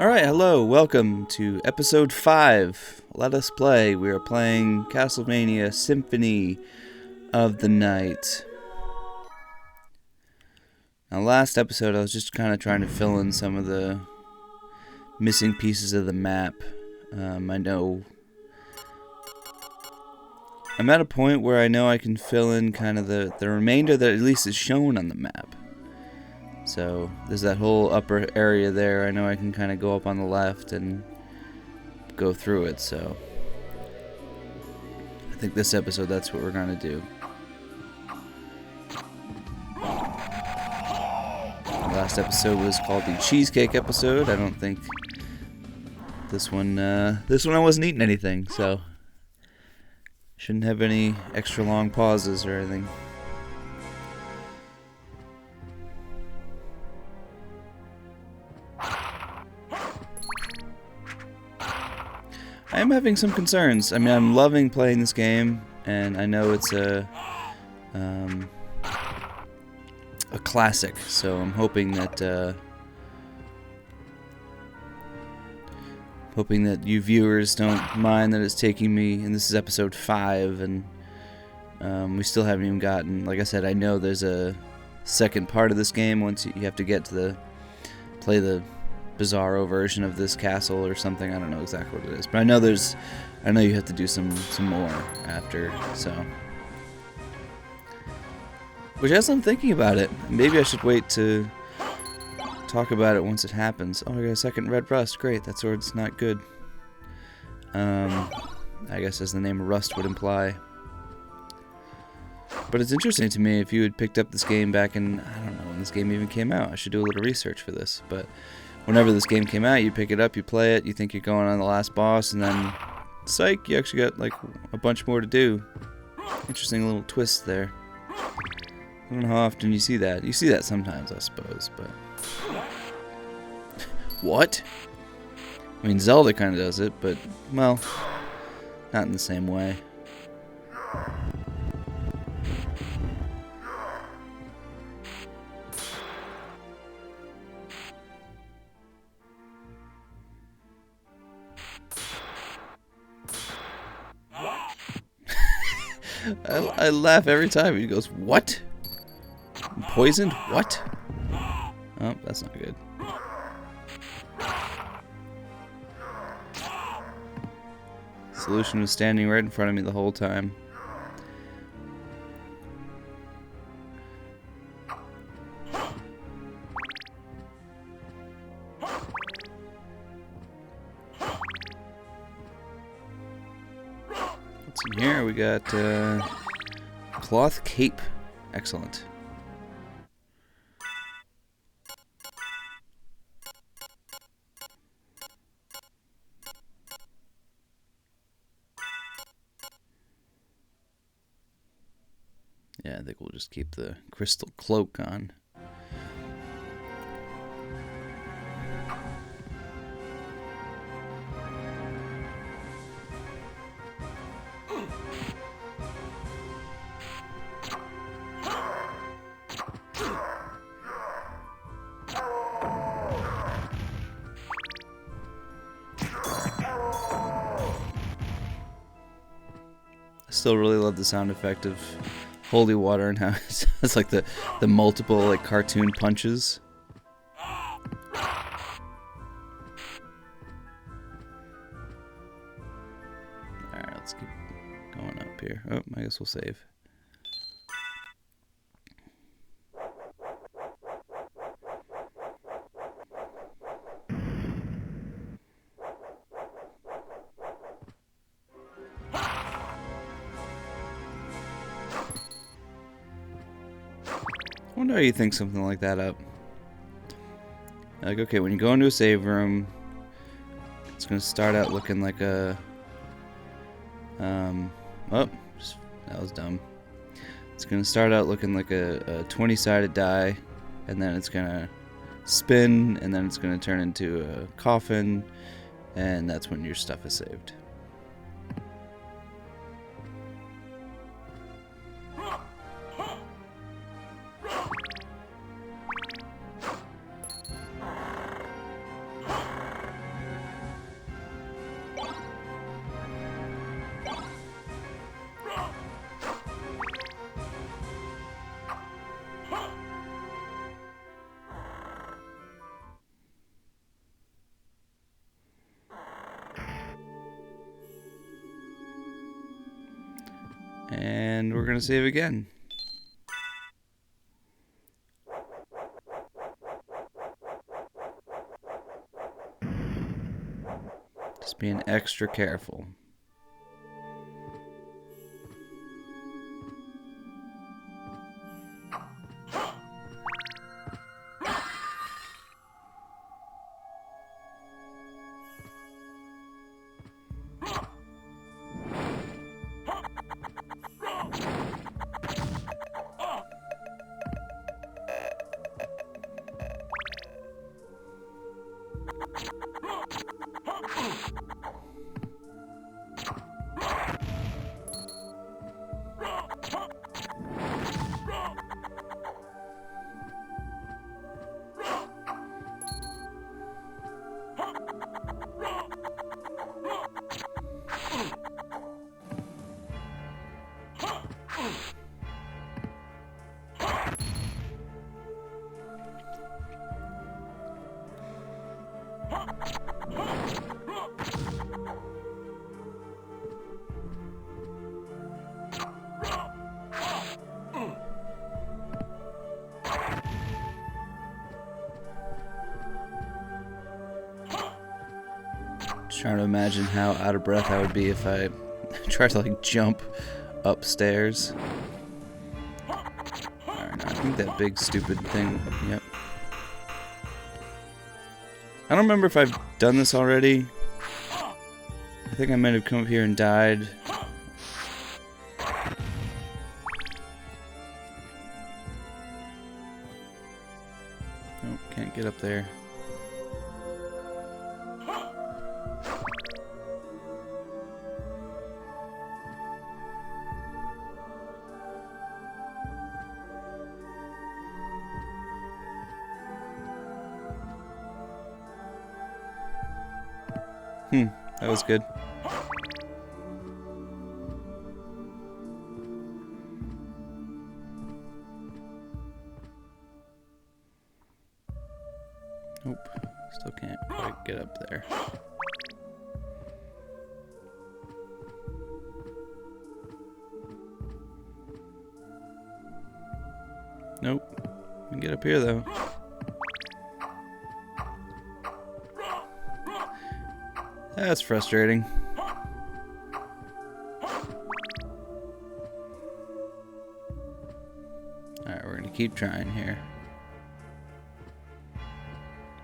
Alright, hello, welcome to episode 5. Let us play. We are playing Castlevania Symphony of the Night. Now, last episode I was just kind of trying to fill in some of the missing pieces of the map. I know I'm at a point where I know I can fill in kind of the remainder that at least is shown on the map. So there's that whole upper area there. I know I can kind of go up on the left and go through it. So I think this episode, that's what we're going to do. The last episode was called the Cheesecake episode. I don't think this one I wasn't eating anything, so shouldn't have any extra long pauses or anything. I am having some concerns. I mean, I'm loving playing this game, and I know it's a classic. So I'm hoping that you viewers don't mind that it's taking me. And this is episode 5, and we still haven't even gotten. Like I said, I know there's a second part of this game. Once you have to get to play the bizarro version of this castle or something. I don't know exactly what it is, but I know you have to do some more after. So, which, as I'm thinking about it, maybe I should wait to talk about it once it happens. Oh, I got a second red rust. Great, that sword's not good. I guess as the name Rust would imply. But it's interesting to me if you had picked up this game back in, I don't know when this game even came out. I should do a little research for this, but whenever this game came out, you pick it up, you play it, you think you're going on the last boss, and then, psych, you actually got like a bunch more to do. Interesting little twist there. I don't know how often you see that. You see that sometimes, I suppose, but... What? I mean, Zelda kind of does it, but, well, not in the same way. I laugh every time. He goes, "What? Poisoned? What?" Oh, that's not good. Solution was standing right in front of me the whole time. What's in here? We got cloth cape. Excellent. Yeah, I think we'll just keep the crystal cloak on. I still really love the sound effect of holy water and how it's like the multiple like cartoon punches. Alright, let's keep going up here. Oh, I guess we'll save. I wonder how you think something like that up. Like, okay, when you go into a save room, it's gonna start out looking like a... oh, that was dumb. It's gonna start out looking like a 20-sided die, and then it's gonna spin, and then it's gonna turn into a coffin, and that's when your stuff is saved. And we're going to save again. Just being extra careful. Trying to imagine how out of breath I would be if I tried to like jump upstairs. Alright, I think that big stupid thing. Yep. I don't remember if I've done this already. I think I might have come up here and died. Nope, can't get up there. That was good. Nope, still can't quite get up there. Nope, I can get up here though. That's frustrating. Alright, we're gonna keep trying here.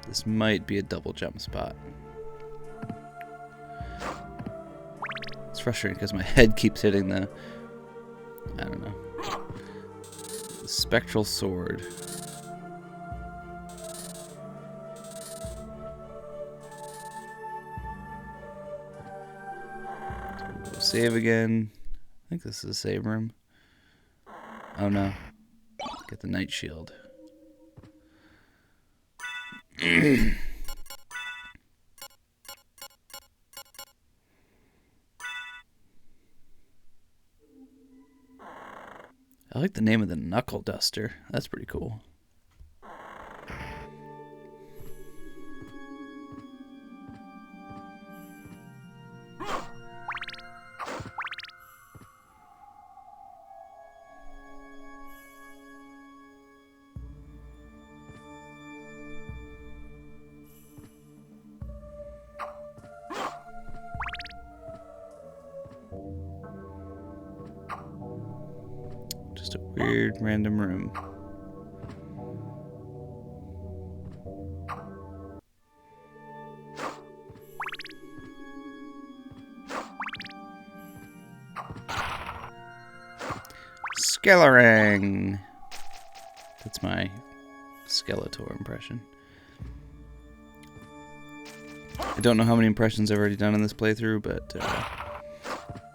This might be a double jump spot. It's frustrating because my head keeps hitting the... I don't know. The spectral sword. Save again. I think this is a save room. Oh no. Get the night shield. I like the name of the knuckle duster. That's pretty cool. Just a weird random room. Skeletorang. That's my Skeletor impression. I don't know how many impressions I've already done in this playthrough, but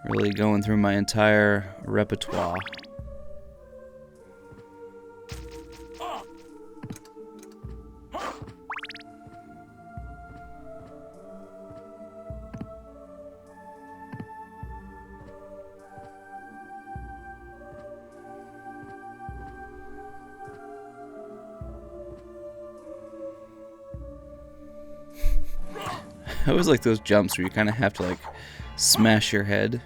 really going through my entire repertoire. I always like those jumps where you kind of have to like smash your head.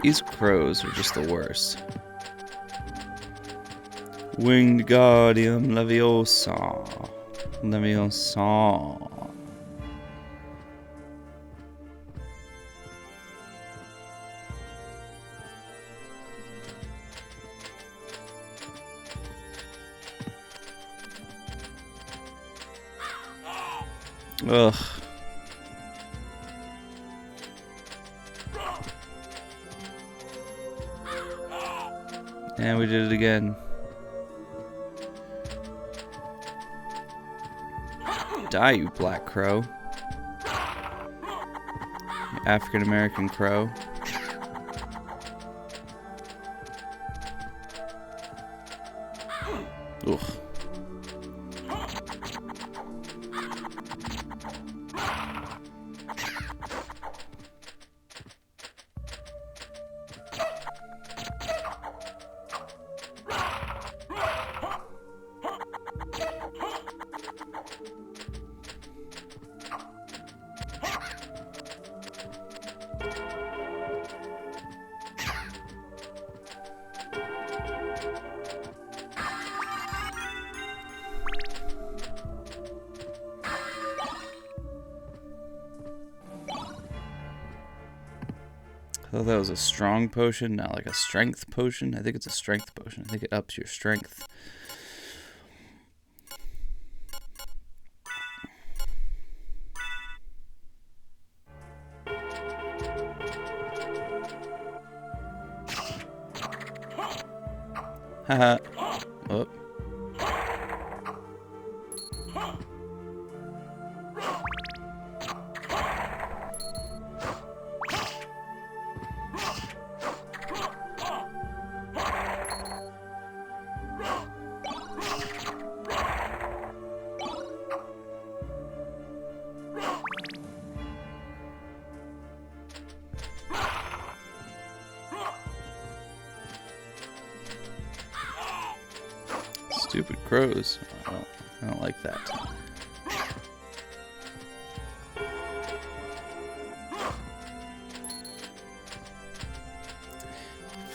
These crows are just the worst. Winged Guardian Leviosa. Leviosa. Ugh. And we did it again. Die, you black crow. You African-American crow. Ugh. I thought that was a strong potion, not like a strength potion. I think it's a strength potion. I think it ups your strength. Haha. Oh. Stupid crows. I don't like that.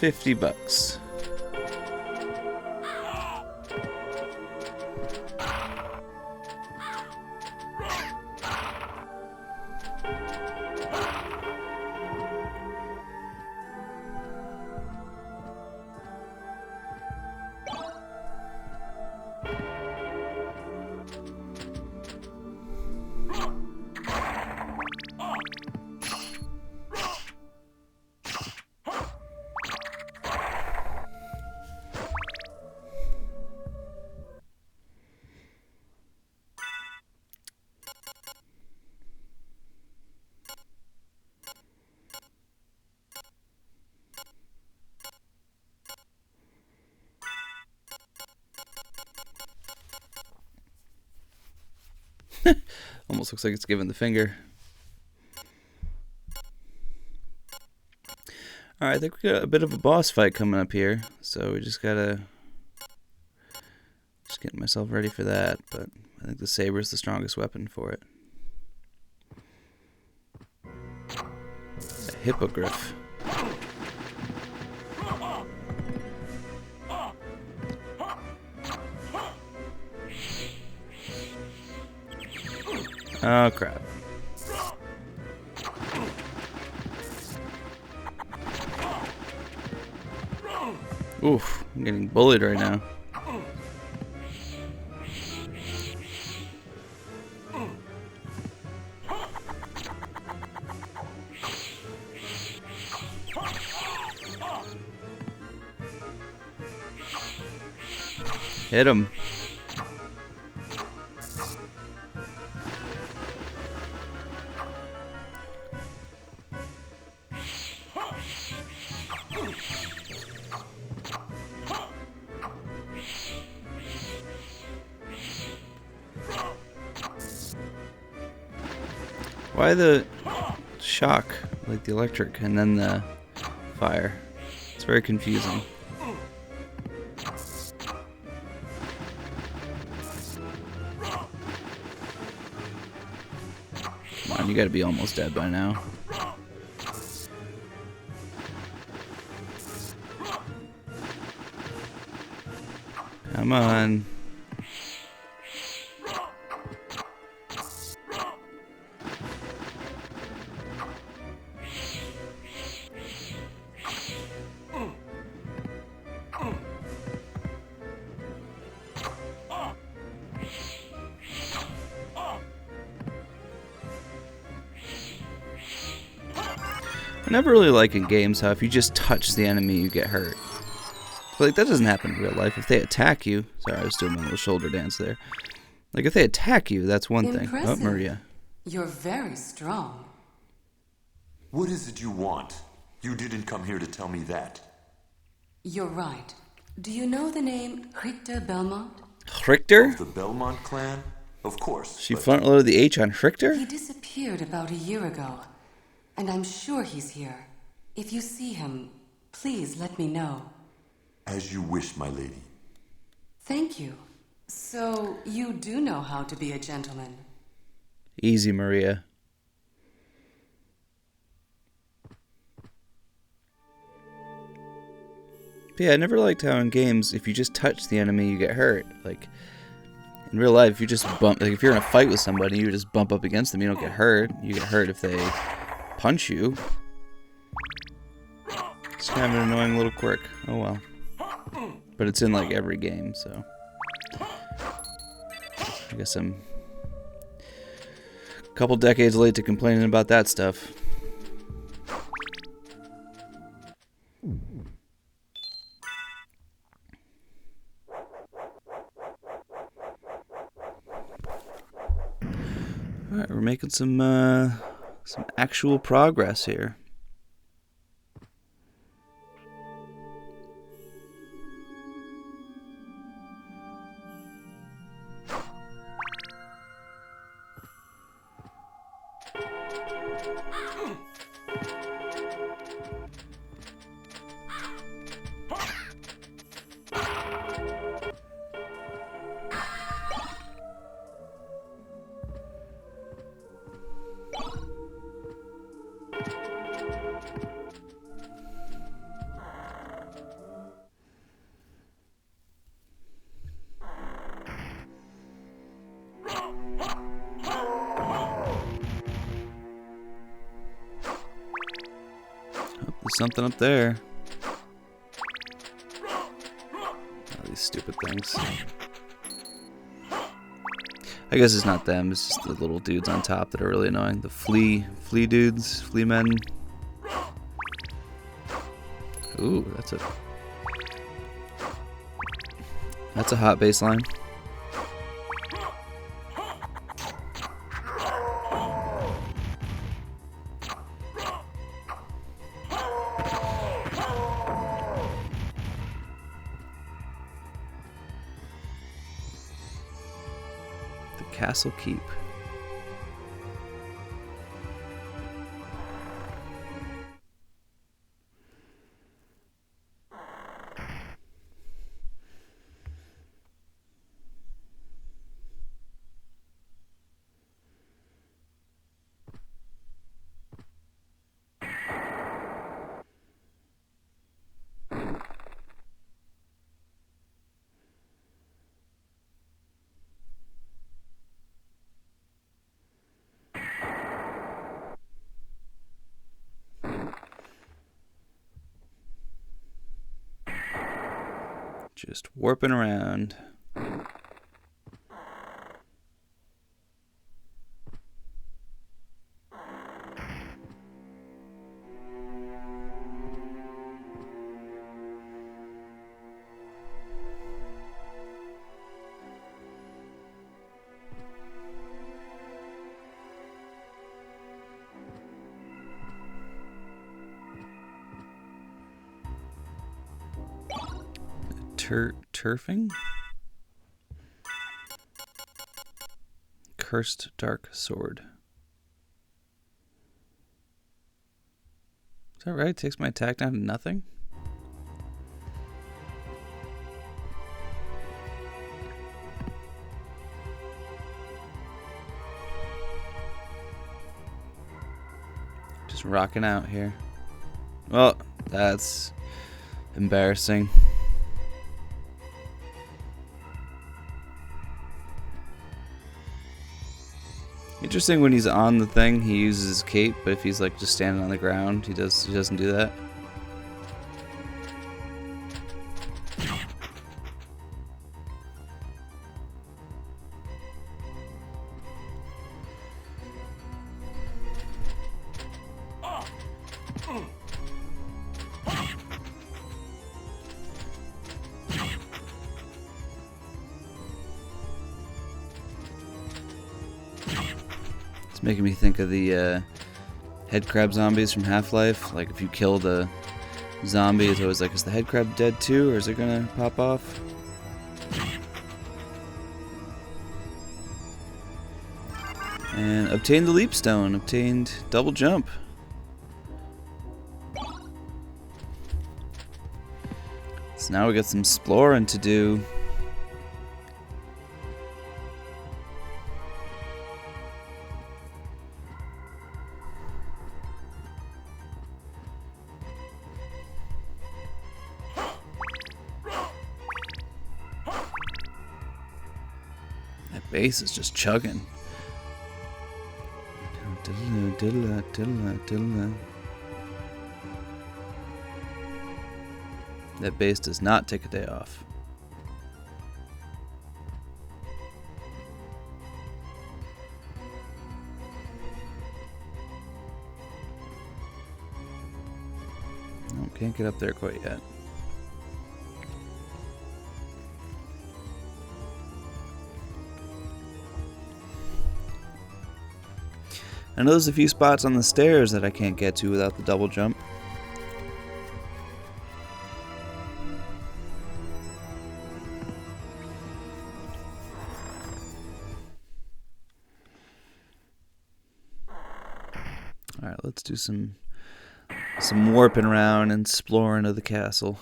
$50. Almost looks like it's giving the finger. Alright, I think we got a bit of a boss fight coming up here. So we just gotta... Just getting myself ready for that. But I think the saber is the strongest weapon for it. A hippogriff. Oh, crap. Oof, I'm getting bullied right now. Hit him. Why the shock, like the electric, and then the fire? It's very confusing. Come on, you gotta be almost dead by now. Come on. I never really like in games how if you just touch the enemy, you get hurt. But like that doesn't happen in real life. If they attack you, sorry, I was doing my little shoulder dance there. Like if they attack you, that's one thing. Oh, Maria. You're very strong. What is it you want? You didn't come here to tell me that. You're right. Do you know the name Richter Belmont? Richter? Of the Belmont clan? Of course. She front-loaded the H on Richter? He disappeared about a year ago. And I'm sure he's here. If you see him, please let me know. As you wish, my lady. Thank you. So, you do know how to be a gentleman. Easy, Maria. But yeah, I never liked how in games, if you just touch the enemy, you get hurt. Like, in real life, you just bump... Like, if you're in a fight with somebody, you just bump up against them, you don't get hurt. You get hurt if they punch you. It's kind of an annoying little quirk. Oh well. But it's in like every game, so I guess I'm a couple decades late to complaining about that stuff. Alright, we're making some actual progress here. There's something up there. Oh, these stupid things. I guess it's not them, it's just the little dudes on top that are really annoying. The flea dudes, flea men. Ooh, that's a hot baseline. Castle Keep. Just warping around. Turfing? Cursed Dark Sword. Is that right? Takes my attack down to nothing? Just rocking out here. Well, that's embarrassing. Interesting, when he's on the thing, he uses his cape, but if he's like just standing on the ground, he doesn't do that. It's making me think of the head crab zombies from Half-Life. Like, if you kill the zombie, it's always like, is the head crab dead too, or is it gonna pop off? And obtained the leap stone, obtained double jump. So now we got some exploring to do. That bass is just chugging. That bass does not take a day off. No, can't get up there quite yet. I know there's a few spots on the stairs that I can't get to without the double jump. Alright, let's do some warping around and exploring of the castle.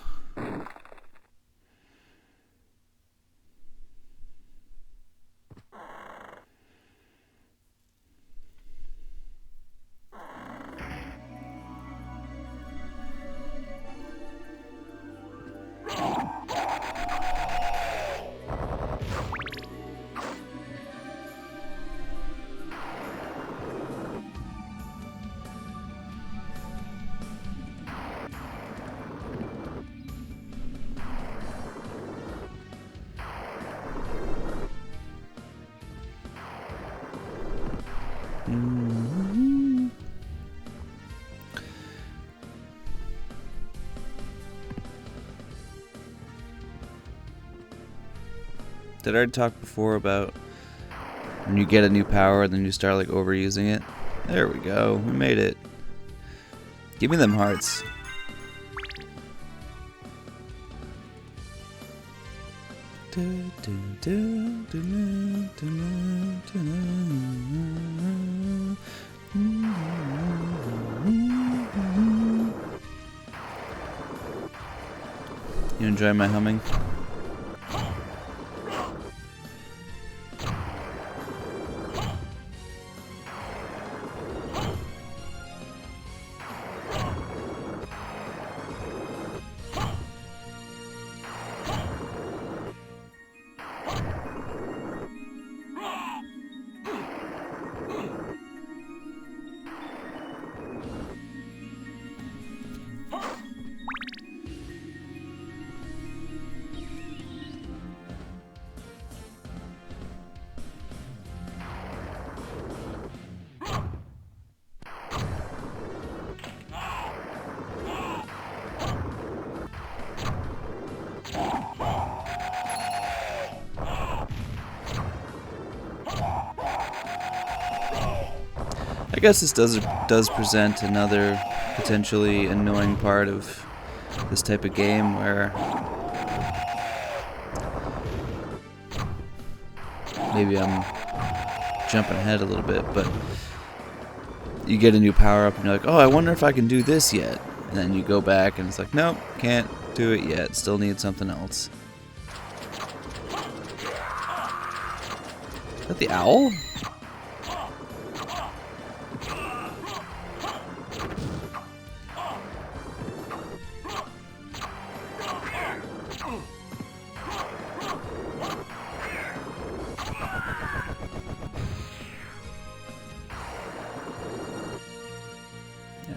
Did I already talk before about when you get a new power and then you start like overusing it? There we go, we made it. Give me them hearts. You enjoy my humming? I guess this does present another potentially annoying part of this type of game where maybe I'm jumping ahead a little bit, but you get a new power up and you're like, oh, I wonder if I can do this yet. And then you go back and it's like, nope, can't do it yet. Still need something else. Is that the owl?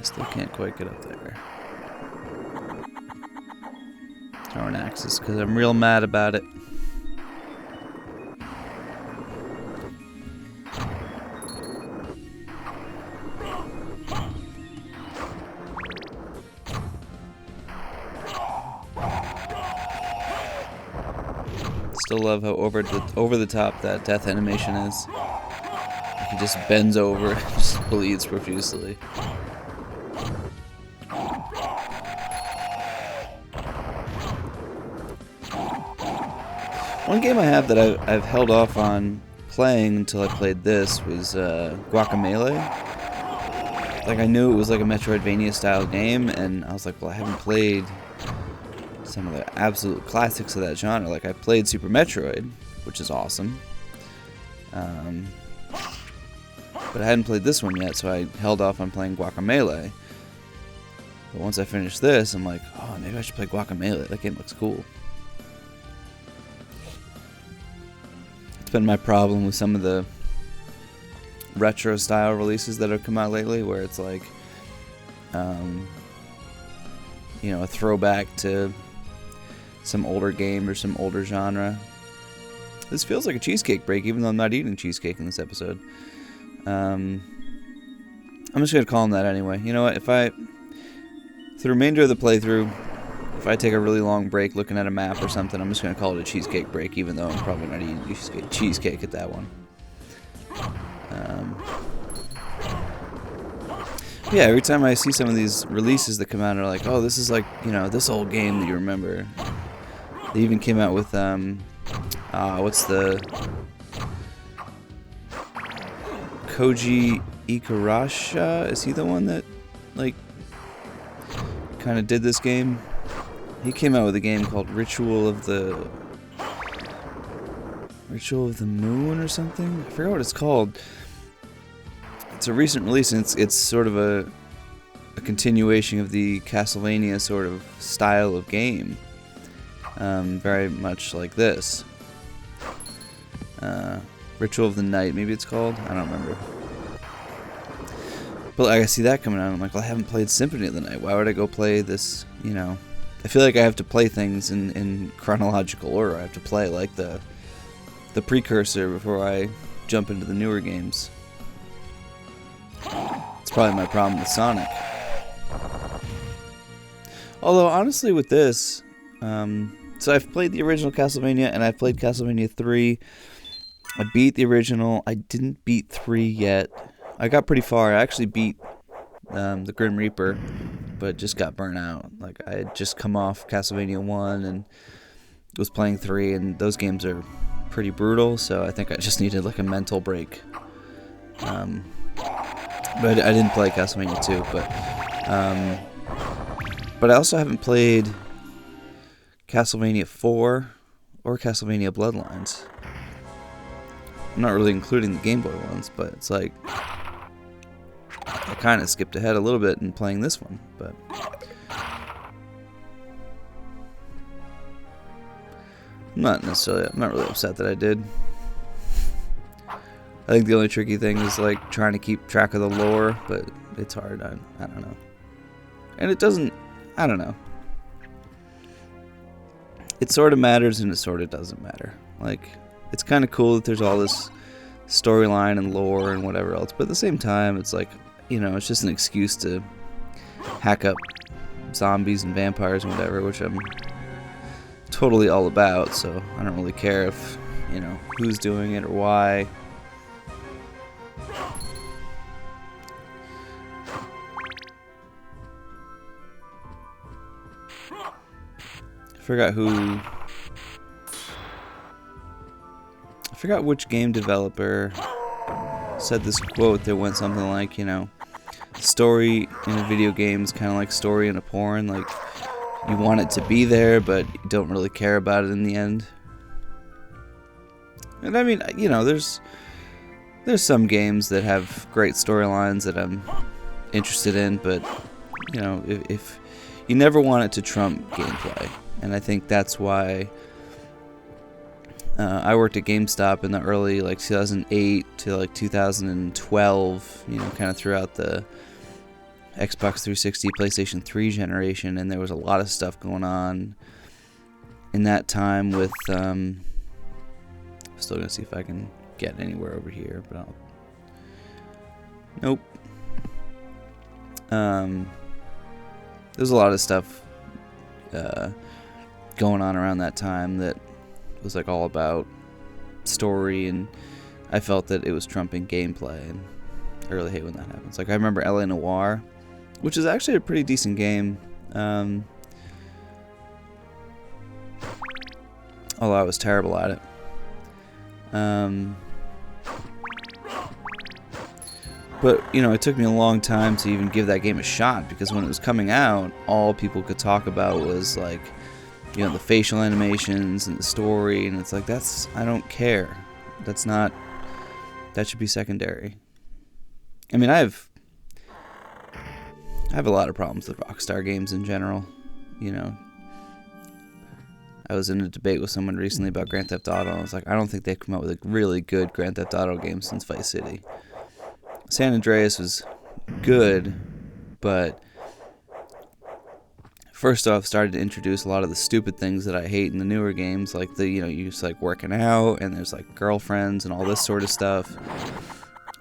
Still can't quite get up there. Throwing axes because I'm real mad about it. Still love how over the top that death animation is. He just bends over and just bleeds profusely. One game I have that I've held off on playing until I played this was Guacamelee. Like, I knew it was like a Metroidvania style game, and I was like, well, I haven't played some of the absolute classics of that genre. Like, I played Super Metroid, which is awesome. But I hadn't played this one yet, so I held off on playing Guacamelee. But once I finished this, I'm like, oh, maybe I should play Guacamelee. That game looks cool. It's been my problem with some of the retro style releases that have come out lately, where it's like, you know, a throwback to some older game or some older genre. This feels like a cheesecake break, even though I'm not eating cheesecake in this episode. I'm just gonna call him that anyway. You know what? For the remainder of the playthrough, if I take a really long break looking at a map or something, I'm just gonna call it a cheesecake break, even though I'm probably not eating cheesecake at that one. Yeah, every time I see some of these releases that come out and are like, oh, this is like, you know, this old game that you remember. They even came out with, what's the... Koji Ikarasha? Is he the one that, like, kind of did this game? He came out with a game called Ritual of the Moon or something? I forgot what it's called. It's a recent release, and it's sort of a continuation of the Castlevania sort of style of game. Very much like this. Ritual of the Night, maybe it's called? I don't remember. But like, I see that coming out, I'm like, well, I haven't played Symphony of the Night. Why would I go play this, you know? I feel like I have to play things in chronological order. I have to play like the precursor before I jump into the newer games. It's probably my problem with Sonic. Although, honestly, with this, so I've played the original Castlevania, and I've played Castlevania 3. I beat the original. I didn't beat 3 yet. I got pretty far. I actually beat the Grim Reaper, but just got burnt out. Like, I had just come off Castlevania 1 and was playing 3, and those games are pretty brutal, so I think I just needed like a mental break. But I didn't play Castlevania 2, but I also haven't played Castlevania 4 or Castlevania Bloodlines. I'm not really including the Game Boy ones, but it's like I kind of skipped ahead a little bit in playing this one, but I'm not really upset that I did. I think the only tricky thing is like trying to keep track of the lore, but it's hard. I don't know. And it doesn't, I don't know. It sort of matters and it sort of doesn't matter. Like, it's kind of cool that there's all this storyline and lore and whatever else, but at the same time, it's like, you know, it's just an excuse to hack up zombies and vampires and whatever, which I'm totally all about, so I don't really care if, you know, who's doing it or why. I forgot which game developer said this quote that went something like, you know, story in a video game is kind of like story in a porn. Like, you want it to be there, but you don't really care about it in the end. And I mean, you know, there's some games that have great storylines that I'm interested in, but, you know, if you never want it to trump gameplay. And I think that's why I worked at GameStop in the early, like, 2008 to, like, 2012, you know, kind of throughout the Xbox 360, PlayStation 3 generation, and there was a lot of stuff going on in that time with, I'm still going to see if I can get anywhere over here, but nope. There's a lot of stuff going on around that time that was like all about story, and I felt that it was trumping gameplay, and I really hate when that happens. Like, I remember LA Noire, which is actually a pretty decent game, although I was terrible at it. But, you know, it took me a long time to even give that game a shot, because when it was coming out, all people could talk about was, like, you know, the facial animations and the story, and it's like, I don't care. That should be secondary. I mean, I have a lot of problems with Rockstar games in general, you know. I was in a debate with someone recently about Grand Theft Auto, and I was like, I don't think they've come out with a really good Grand Theft Auto game since Vice City. San Andreas was good, but first off, started to introduce a lot of the stupid things that I hate in the newer games, like you just like working out, and there's like girlfriends and all this sort of stuff.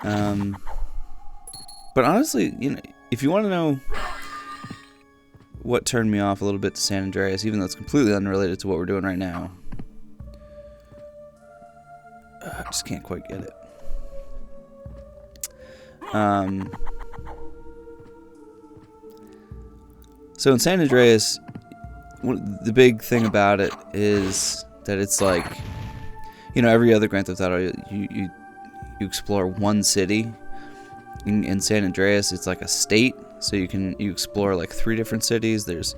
But honestly, you know, if you want to know what turned me off a little bit to San Andreas, even though it's completely unrelated to what we're doing right now, I just can't quite get it. So in San Andreas, the big thing about it is that it's like, you know, every other Grand Theft Auto, you explore one city. In San Andreas, it's like a state, so you explore like 3 different cities. There's,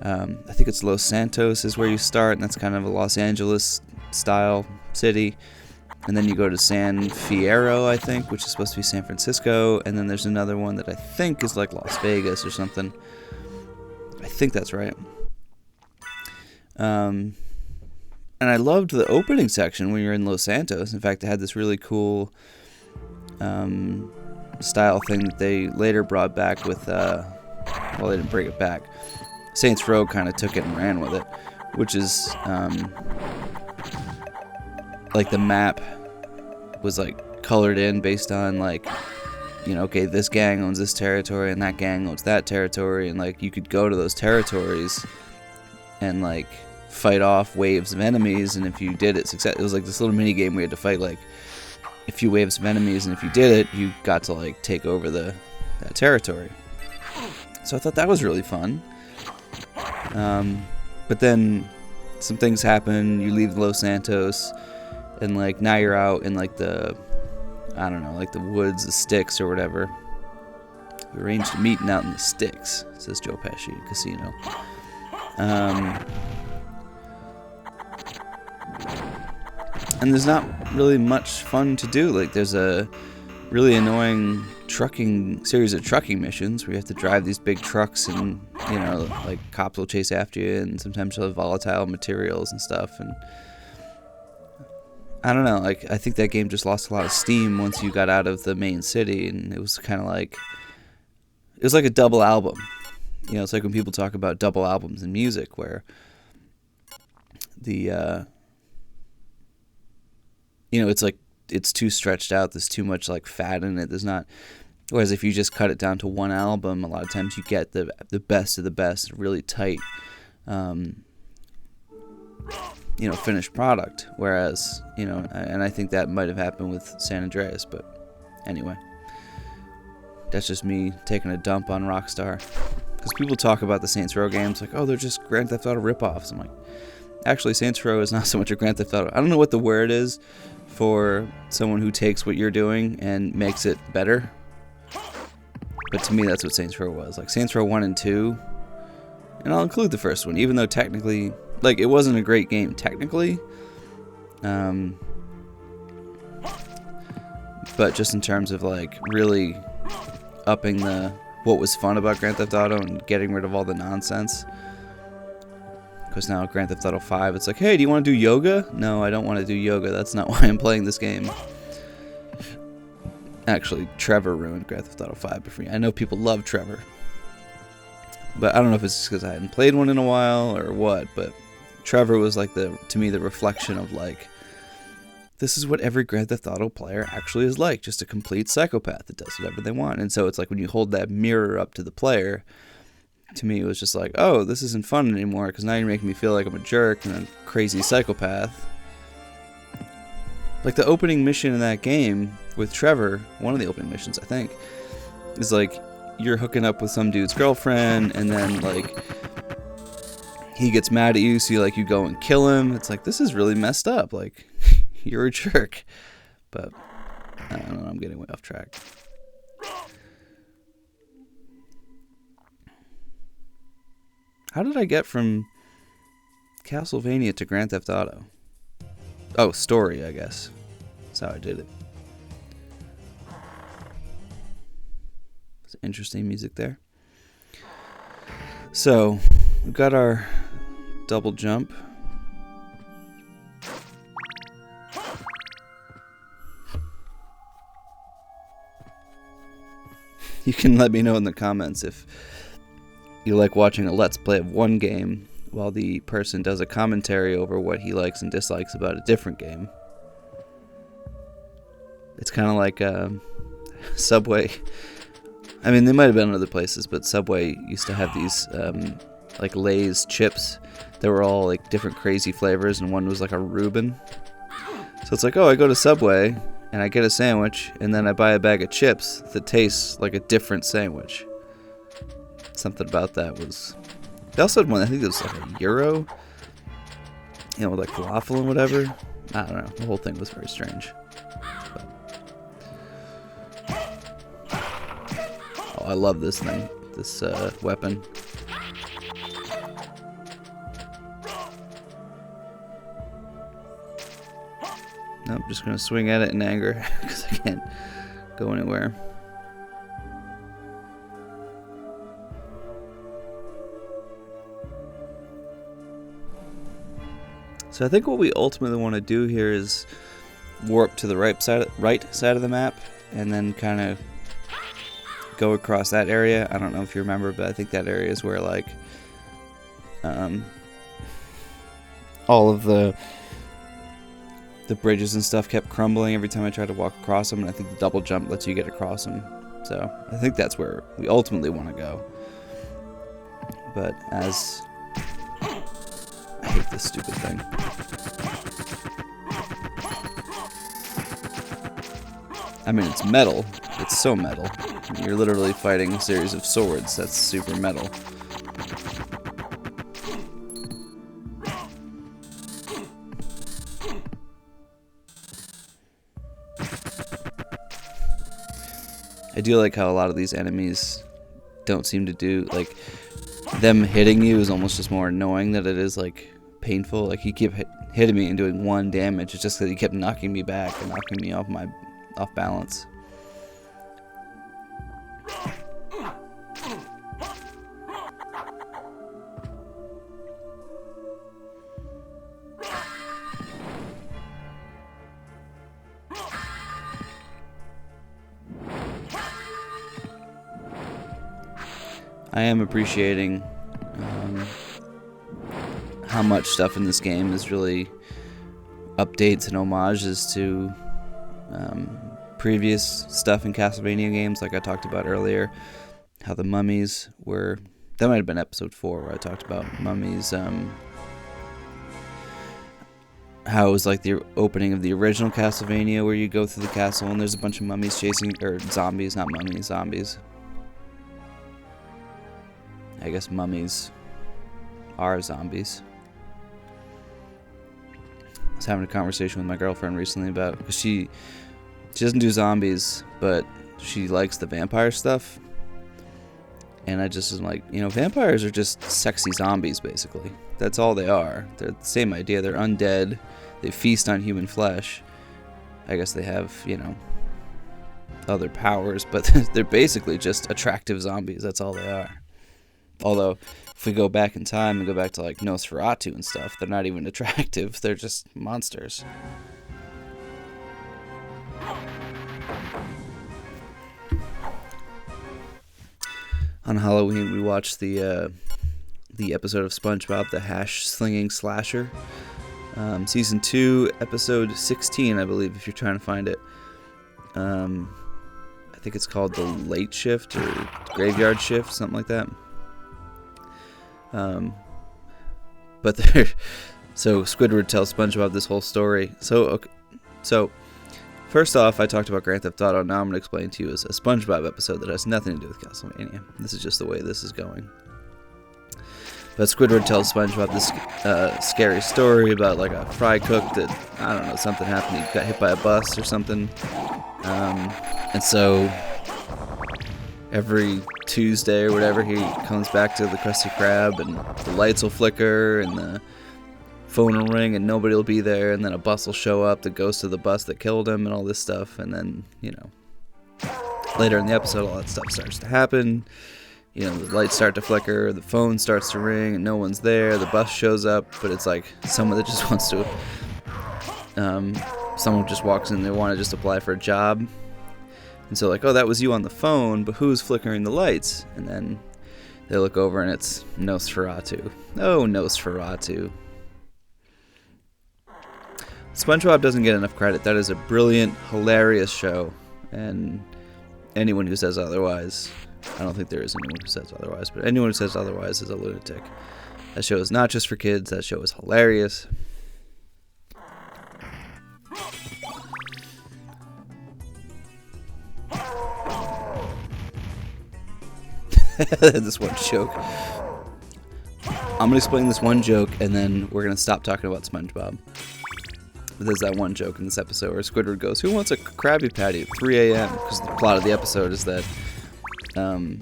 I think it's Los Santos is where you start, and that's kind of a Los Angeles style city. And then you go to San Fierro, I think, which is supposed to be San Francisco. And then there's another one that I think is like Las Vegas or something. I think that's right. And I loved the opening section when you're in Los Santos. In fact, it had this really cool style thing that they later brought back with, well, they didn't bring it back. Saints Row kind of took it and ran with it, which is, like, the map was like colored in based on, like, you know, okay, this gang owns this territory and that gang owns that territory, and like you could go to those territories and like fight off waves of enemies, and if you did it it was like this little mini game where you had to fight like a few waves of enemies, and if you did it, you got to like take over that territory. So I thought that was really fun. But then some things happen, you leave Los Santos, and like now you're out in like the, I don't know, like the woods, the sticks or whatever. We arranged a meeting out in the sticks, says Joe Pesci, casino. And there's not really much fun to do. Like, there's a really annoying series of trucking missions where you have to drive these big trucks, and, you know, like cops will chase after you, and sometimes you'll have volatile materials and stuff, and I don't know, like, I think that game just lost a lot of steam once you got out of the main city, and it was kind of like, it was like a double album. You know, it's like when people talk about double albums in music, where the, you know, it's like, it's too stretched out, there's too much, like, fat in it, there's not, whereas if you just cut it down to one album, a lot of times you get the best of the best, really tight, you know, finished product, whereas, you know, and I think that might have happened with San Andreas, but anyway, that's just me taking a dump on Rockstar, because people talk about the Saints Row games like, oh, they're just Grand Theft Auto ripoffs. I'm like, actually, Saints Row is not so much a Grand Theft Auto. I don't know what the word is for someone who takes what you're doing and makes it better, but to me, that's what Saints Row was. Like, Saints Row 1 and 2, and I'll include the first one, even though technically, like, it wasn't a great game technically, but just in terms of, like, really upping what was fun about Grand Theft Auto and getting rid of all the nonsense. Because now Grand Theft Auto 5, it's like, hey, do you want to do yoga? No, I don't want to do yoga. That's not why I'm playing this game. Actually, Trevor ruined Grand Theft Auto 5 for me. I know people love Trevor, but I don't know if it's just because I hadn't played one in a while or what, but Trevor was like to me the reflection of like, this is what every Grand Theft Auto player actually is like, just a complete psychopath that does whatever they want. And so it's like when you hold that mirror up to the player, to me it was just like, oh, this isn't fun anymore because now you're making me feel like I'm a jerk and a crazy psychopath. Like the opening mission in that game with Trevor, one of the opening missions I think, is like you're hooking up with some dude's girlfriend and then like he gets mad at you, so you go and kill him. It's like, this is really messed up. Like, you're a jerk. But I don't know, I'm getting way off track. How did I get from Castlevania to Grand Theft Auto? Oh, story, I guess. That's how I did it. It's interesting music there. So, we've got our double jump. You can let me know in the comments if you like watching a let's play of one game while the person does a commentary over what he likes and dislikes about a different game. It's kind of like Subway. I mean, they might have been in other places, but Subway used to have these like Lay's chips that were all like different crazy flavors, and one was like a Reuben. So it's like, oh, I go to Subway and I get a sandwich, and then I buy a bag of chips that tastes like a different sandwich. Something about that was... They also had one, I think it was like a Euro, with like falafel and whatever. I don't know, the whole thing was very strange. Oh, I love this thing, this weapon. I'm just going to swing at it in anger because I can't go anywhere. So I think what we ultimately want to do here is warp to the right side of the map and then kind of go across that area. I don't know if you remember, but I think that area is where like all of the bridges and stuff kept crumbling every time I tried to walk across them, and I think the double jump lets you get across them. So I think that's where we ultimately want to go. But as... I hate this stupid thing. I mean, it's metal. It's so metal. I mean, you're literally fighting a series of swords. That's super metal. I do like how a lot of these enemies don't seem to do, like, them hitting you is almost just more annoying than it is, like, painful. Like, he kept hitting me and doing 1 damage. It's just that he kept knocking me back and knocking me off balance. I am appreciating how much stuff in this game is really updates and homages to previous stuff in Castlevania games, like I talked about earlier. How the mummies were... That might have been episode 4 where I talked about mummies. How it was like the opening of the original Castlevania where you go through the castle and there's a bunch of mummies chasing... Or zombies, not mummies, zombies. I guess mummies are zombies. I was having a conversation with my girlfriend recently about... Because she doesn't do zombies, but she likes the vampire stuff. And I just was like, vampires are just sexy zombies, basically. That's all they are. They're the same idea. They're undead. They feast on human flesh. I guess they have, other powers, but they're basically just attractive zombies. That's all they are. Although, if we go back in time and go back to, like, Nosferatu and stuff, they're not even attractive. They're just monsters. on Halloween we watched the episode of SpongeBob, the Hash Slinging Slasher, season 2, episode 16, I believe, if you're trying to find it. I think it's called the Late Shift or Graveyard Shift, something like that. But there, so Squidward tells SpongeBob this whole story. So first off, I talked about Grand Theft Auto. Now I'm going to explain to you a SpongeBob episode that has nothing to do with Castlevania. This is just the way this is going. But Squidward tells SpongeBob this scary story about like a fry cook that, I don't know, something happened. He got hit by a bus or something. And so every Tuesday or whatever, he comes back to the Krusty Krab and the lights will flicker and the phone will ring and nobody will be there, and then a bus will show up that goes to the bus that killed him and all this stuff. And then, you know, later in the episode, all that stuff starts to happen. You know, the lights start to flicker, the phone starts to ring, and no one's there. The bus shows up, but it's like someone that just wants to, someone just walks in, they want to just apply for a job. And so like, oh, that was you on the phone, but who's flickering the lights? And then they look over and it's Nosferatu. Oh, Nosferatu. SpongeBob doesn't get enough credit. That is a brilliant, hilarious show. And anyone who says otherwise, I don't think there is anyone who says otherwise, but anyone who says otherwise is a lunatic. That show is not just for kids. That show is hilarious. This one joke. I'm going to explain this one joke, and then we're going to stop talking about SpongeBob. But there's that one joke in this episode where Squidward goes, "Who wants a Krabby Patty at 3 a.m.?" Because the plot of the episode is that Mr.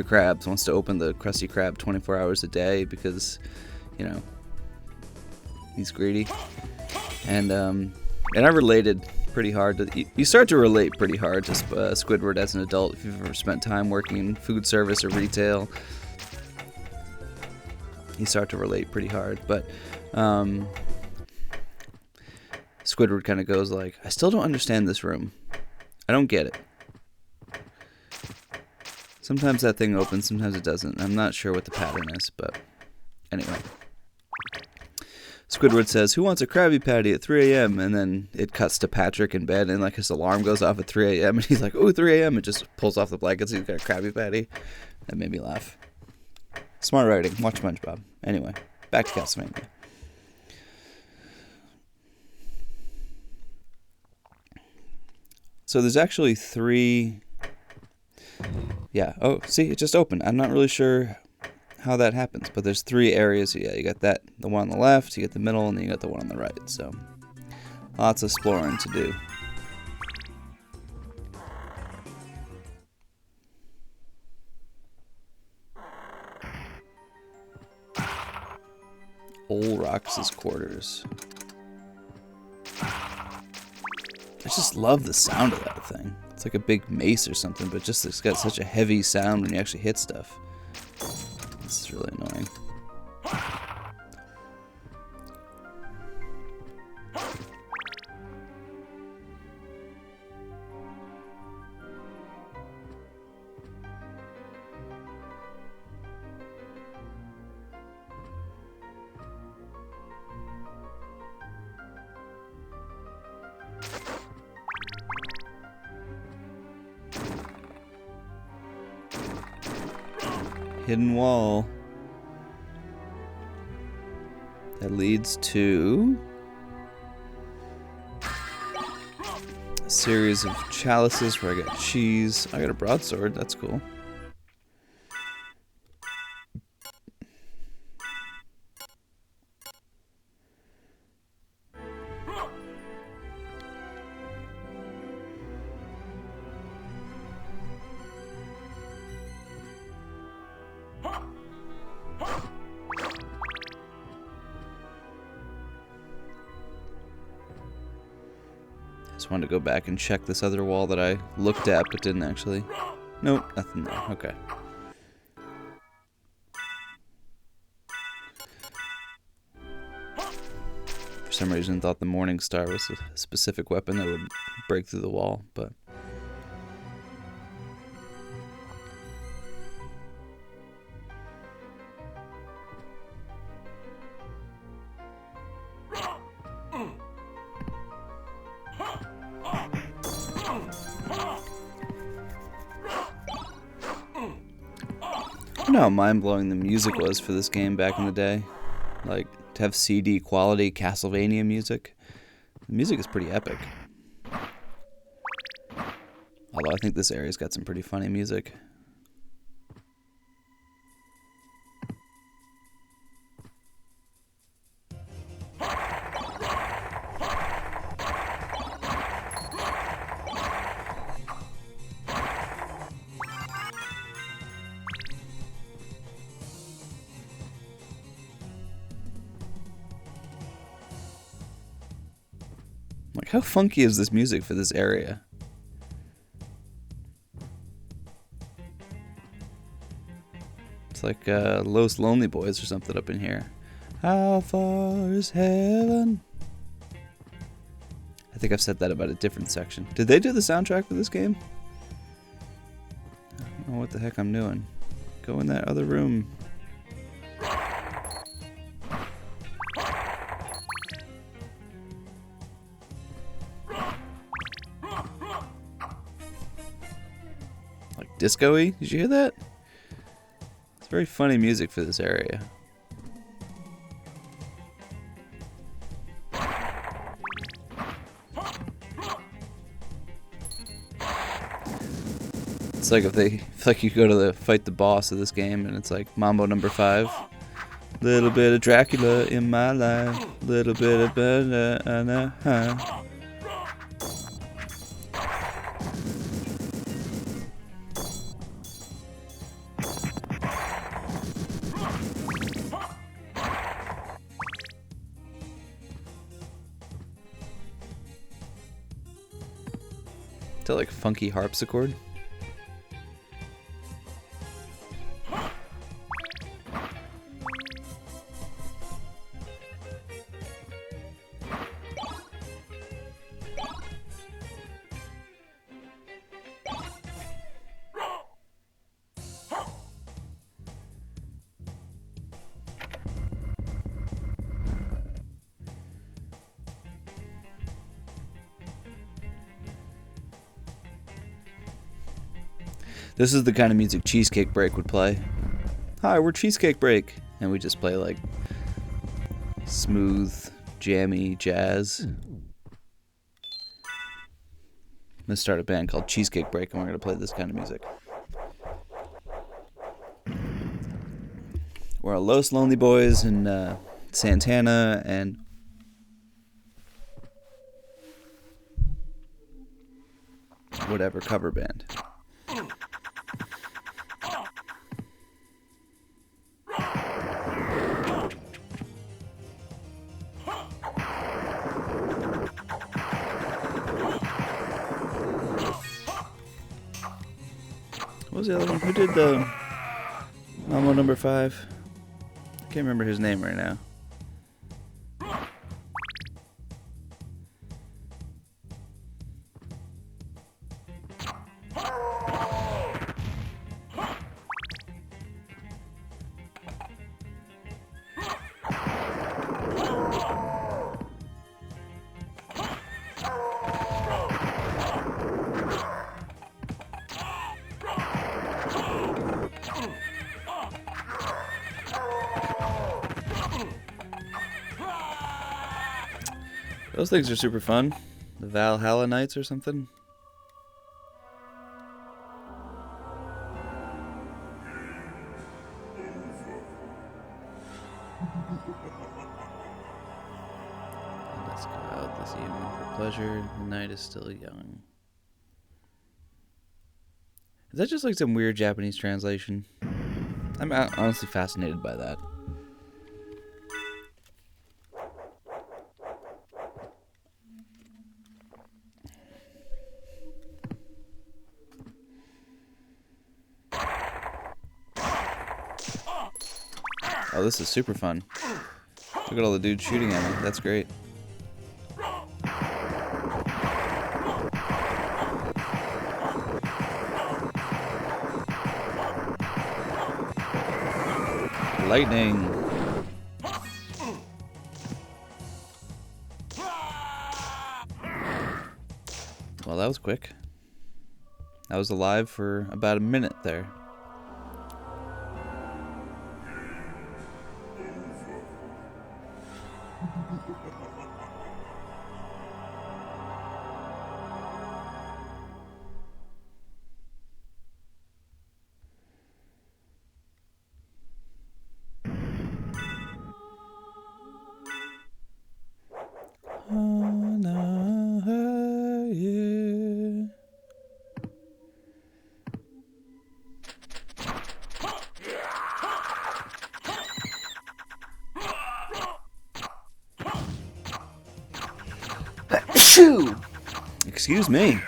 Krabs wants to open the Krusty Krab 24 hours a day because, you know, he's greedy. And I related pretty hard to... You start to relate pretty hard to Squidward as an adult if you've ever spent time working in food service or retail. You start to relate pretty hard, but Squidward kind of goes like, "I still don't understand this room. I don't get it. Sometimes that thing opens, sometimes it doesn't. I'm not sure what the pattern is, but anyway." Squidward says, "Who wants a Krabby Patty at 3 a.m.?" And then it cuts to Patrick in bed, and like his alarm goes off at 3 a.m. and he's like, "Oh, 3 a.m." It just pulls off the blankets. He's got a Krabby Patty. That made me laugh. Smart writing. Watch SpongeBob. Anyway, back to Castlevania. So there's actually 3... Yeah. Oh, see, it just opened. I'm not really sure how that happens, but there's 3 areas. Yeah, you got that, the one on the left, you got the middle, and then you got the one on the right. So lots of exploring to do. Old Rox's quarters. I just love the sound of that thing. It's like a big mace or something, but just it's got such a heavy sound when you actually hit stuff. This is really annoying. Hidden wall that leads to a series of chalices where I got cheese. I got a broadsword, that's cool. Just wanted to go back and check this other wall that I looked at but didn't actually. Nope, nothing there. Okay. For some reason, thought the Morning Star was a specific weapon that would break through the wall, but I know how mind-blowing the music was for this game back in the day. Like, to have CD quality Castlevania music. The music is pretty epic. Although I think this area's got some pretty funny music. Like, how funky is this music for this area? It's like Los Lonely Boys or something up in here. How far is heaven? I think I've said that about a different section. Did they do the soundtrack for this game? I don't know what the heck I'm doing. Go in that other room. Like disco-y? Did you hear that? It's very funny music for this area. It's like if you go to fight the boss of this game and it's like Mambo number 5. Little bit of Dracula in my life. Little bit of to like funky harpsichord. This is the kind of music Cheesecake Break would play. Hi, we're Cheesecake Break. And we just play like smooth, jammy jazz. I'm gonna start a band called Cheesecake Break and we're gonna play this kind of music. We're Los Lonely Boys and Santana and whatever cover band. What was the other one? Who did the Mambo number 5? I can't remember his name right now. Those things are super fun. The Valhalla Knights or something. Let's go out this evening for pleasure. The night is still young. Is that just like some weird Japanese translation? I'm honestly fascinated by that. Oh, this is super fun. Look at all the dudes shooting at me. That's great. Lightning. Well, that was quick. I was alive for about a minute there. Shoo! Excuse me.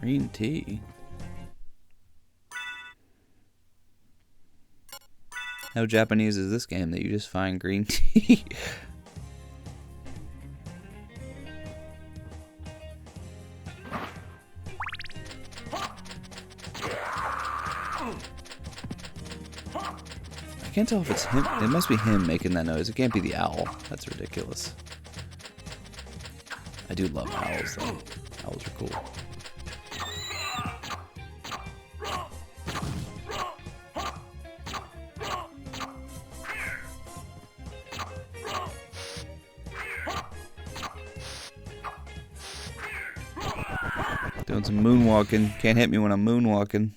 Green tea. How Japanese is this game that you just find green tea? I can't tell if it's him. It must be him making that noise. It can't be the owl. That's ridiculous. I do love owls, though. Owls are cool. Doing some moonwalking. Can't hit me when I'm moonwalking.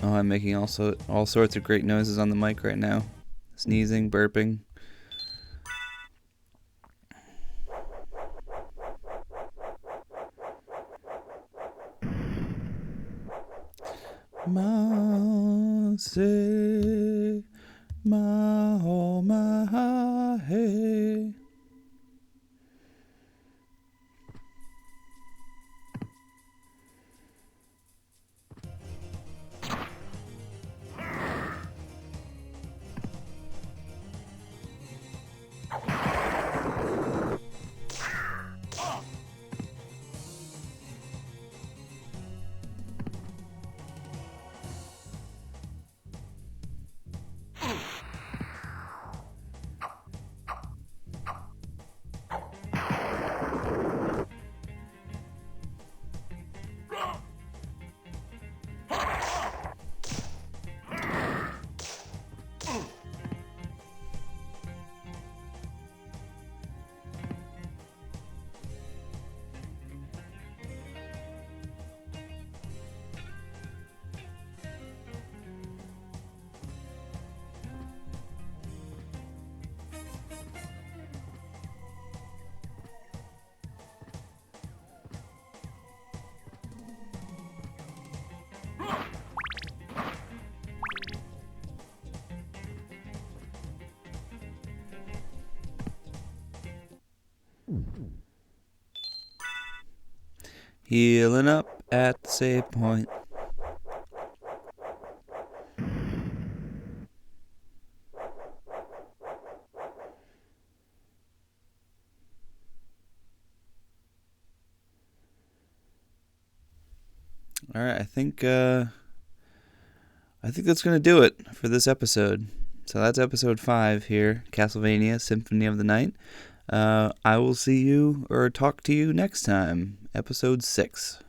Oh, I'm making all sorts of great noises on the mic right now. Sneezing, burping. Ma se ma ho ma he. Healing up at the save point. All right, I think that's gonna do it for this episode. So that's episode 5 here, Castlevania Symphony of the Night. I will see you or talk to you next time, episode 6.